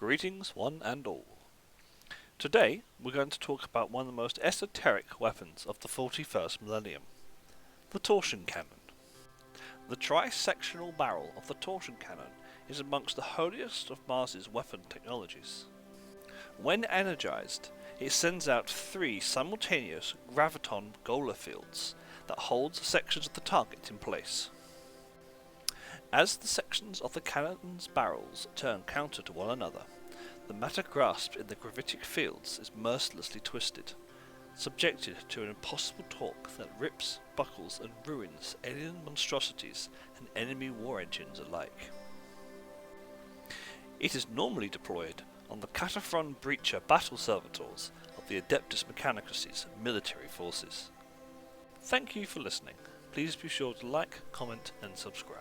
Greetings one and all. Today we're going to talk about one of the most esoteric weapons of the 41st millennium, the Torsion cannon. The tri-sectional barrel of the Torsion cannon is amongst the holiest of Mars's weapon technologies. When energized, it sends out 3 simultaneous graviton gola fields that holds sections of the target in place. As the sections of the cannon's barrels turn counter to one another, the matter grasped in the gravitic fields is mercilessly twisted, subjected to an impossible torque that rips, buckles and ruins alien monstrosities and enemy war engines alike. It is normally deployed on the Cataphron Breacher battle servitors of the Adeptus Mechanicus' military forces. Thank you for listening. Please be sure to like, comment and subscribe.